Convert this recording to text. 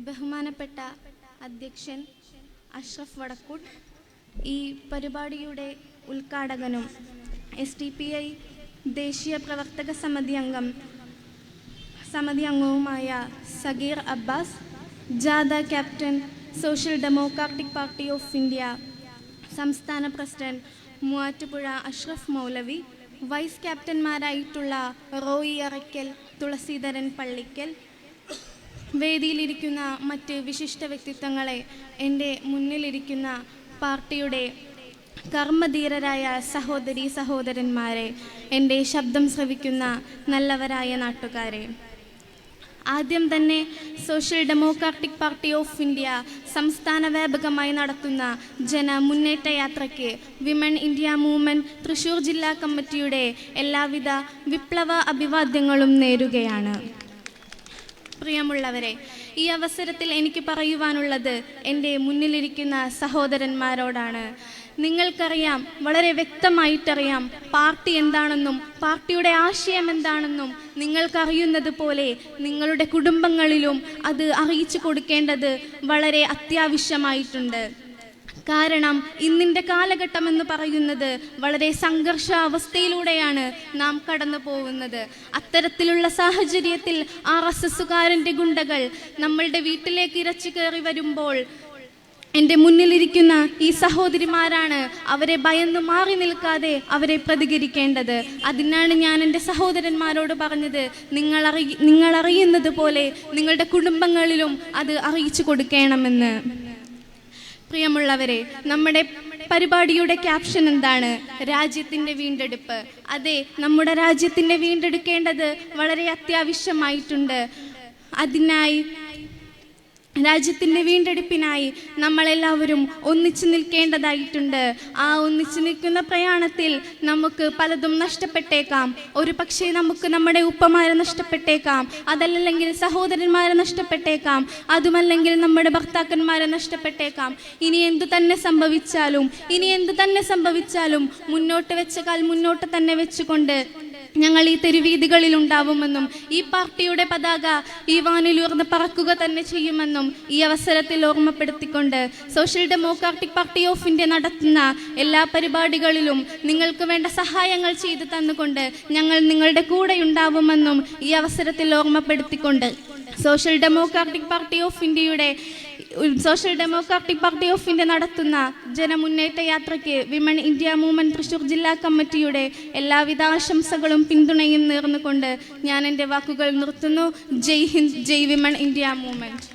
ബഹുമാനപ്പെട്ട അധ്യക്ഷൻ അഷ്റഫ് വടക്കൂട്ട്, ഈ പരിപാടിയുടെ ഉദ്ഘാടകനും SDPI ദേശീയ പ്രവർത്തക സമിതി അംഗവുമായ സഗീർ അബ്ബാസ്, ജാഥ captain social democratic party of India സംസ്ഥാന പ്രസിഡന്റ് മൂവാറ്റുപുഴ അഷ്റഫ് മൗലവി, വൈസ് ക്യാപ്റ്റന്മാരായിട്ടുള്ള റോയി അറയ്ക്കൽ, തുളസീധരൻ പള്ളിക്കൽ, വേദിയിലിരിക്കുന്ന മറ്റ് വിശിഷ്ട വ്യക്തിത്വങ്ങളെ, എൻ്റെ മുന്നിലിരിക്കുന്ന പാർട്ടിയുടെ കർമ്മധീരരായ സഹോദരീ സഹോദരന്മാരെ, എൻ്റെ ശബ്ദം ശ്രവിക്കുന്ന നല്ലവരായ നാട്ടുകാരെ, ആദ്യം തന്നെ social democratic party of India സംസ്ഥാന വ്യാപകമായി നടത്തുന്ന ജനമുന്നേറ്റ യാത്രയ്ക്ക് വിമൺ ഇന്ത്യ മൂവ്മെൻറ്റ് തൃശ്ശൂർ ജില്ലാ കമ്മിറ്റിയുടെ എല്ലാവിധ വിപ്ലവ അഭിവാദ്യങ്ങളും നേരുകയാണ്. പ്രിയമുള്ളവരെ, ഈ അവസരത്തിൽ എനിക്ക് പറയുവാനുള്ളത് എൻ്റെ മുന്നിലിരിക്കുന്ന സഹോദരന്മാരോടാണ്. നിങ്ങൾക്കറിയാം, വളരെ വ്യക്തമായിട്ടറിയാം പാർട്ടി എന്താണെന്നും പാർട്ടിയുടെ ആശയം എന്താണെന്നും. നിങ്ങൾക്കറിയുന്നത് പോലെ നിങ്ങളുടെ കുടുംബങ്ങളിലും അത് അറിയിച്ചു കൊടുക്കേണ്ടത് വളരെ അത്യാവശ്യമായിട്ടുണ്ട്. കാരണം ഇന്നിൻ്റെ കാലഘട്ടം എന്ന് പറയുന്നത് വളരെ സംഘർഷാവസ്ഥയിലൂടെയാണ് നാം കടന്നു പോകുന്നത്. അത്തരത്തിലുള്ള സാഹചര്യത്തിൽ RSSകാരൻ്റെ ഗുണ്ടകൾ നമ്മളുടെ വീട്ടിലേക്ക് ഇരച്ചു കയറി വരുമ്പോൾ എൻ്റെ മുന്നിലിരിക്കുന്ന ഈ സഹോദരിമാരാണ് അവരെ ഭയന്ന് മാറി നിൽക്കാതെ അവരെ പ്രതികരിക്കേണ്ടത്. അതിനാണ് ഞാൻ എൻ്റെ സഹോദരന്മാരോട് പറഞ്ഞത്, നിങ്ങളറിയുന്നത് പോലെ നിങ്ങളുടെ കുടുംബങ്ങളിലും അത് അറിയിച്ചു കൊടുക്കണമെന്ന്. പ്രിയമുള്ളവരെ, നമ്മുടെ പരിപാടിയുടെ ക്യാപ്ഷൻ എന്താണ്? രാജ്യത്തിൻ്റെ വീണ്ടെടുപ്പ്. അതെ, നമ്മുടെ രാജ്യത്തിൻ്റെ വീണ്ടെടുക്കേണ്ടത് വളരെ അത്യാവശ്യമായിട്ടുണ്ട്. രാജ്യത്തിൻ്റെ വീണ്ടെടുപ്പിനായി നമ്മളെല്ലാവരും ഒന്നിച്ചു നിൽക്കേണ്ടതായിട്ടുണ്ട്. ആ ഒന്നിച്ചു നിൽക്കുന്ന പ്രയാണത്തിൽ നമുക്ക് പലതും നഷ്ടപ്പെട്ടേക്കാം. ഒരു പക്ഷേ നമുക്ക് നമ്മുടെ ഉപ്പമാരെ നഷ്ടപ്പെട്ടേക്കാം, അതല്ലെങ്കിൽ സഹോദരന്മാരെ നഷ്ടപ്പെട്ടേക്കാം, അതുമല്ലെങ്കിൽ നമ്മുടെ ഭർത്താക്കന്മാരെ നഷ്ടപ്പെട്ടേക്കാം. ഇനി എന്തു തന്നെ സംഭവിച്ചാലും മുന്നോട്ട് വെച്ച കാൽ മുന്നോട്ട് തന്നെ വെച്ചുകൊണ്ട് ഞങ്ങൾ ഈ തെരുവീതികളിൽ ഉണ്ടാവുമെന്നും ഈ പാർട്ടിയുടെ പതാക ഈ വാനിലുയർന്ന് പറക്കുക തന്നെ ചെയ്യുമെന്നും ഈ അവസരത്തിൽ ഓർമ്മപ്പെടുത്തിക്കൊണ്ട് social democratic party of India നടത്തുന്ന എല്ലാ പരിപാടികളിലും നിങ്ങൾക്ക് വേണ്ട സഹായങ്ങൾ ചെയ്തു തന്നുകൊണ്ട് ഞങ്ങൾ നിങ്ങളുടെ കൂടെ ഉണ്ടാവുമെന്നും ഈ അവസരത്തിൽ ഓർമ്മപ്പെടുത്തിക്കൊണ്ട് social democratic party of India നടത്തുന്ന ജനമുന്നേറ്റ യാത്രയ്ക്ക് വിമൺ ഇന്ത്യ മൂവ്മെൻറ്റ് തൃശ്ശൂർ ജില്ലാ കമ്മിറ്റിയുടെ എല്ലാവിധ ആശംസകളും പിന്തുണയും നേർന്നുകൊണ്ട് ഞാൻ എൻ്റെ വാക്കുകൾ നിർത്തുന്നു. ജയ് ഹിന്ദ്, ജയ് വിമൺ ഇന്ത്യ മൂവ്മെൻറ്റ്.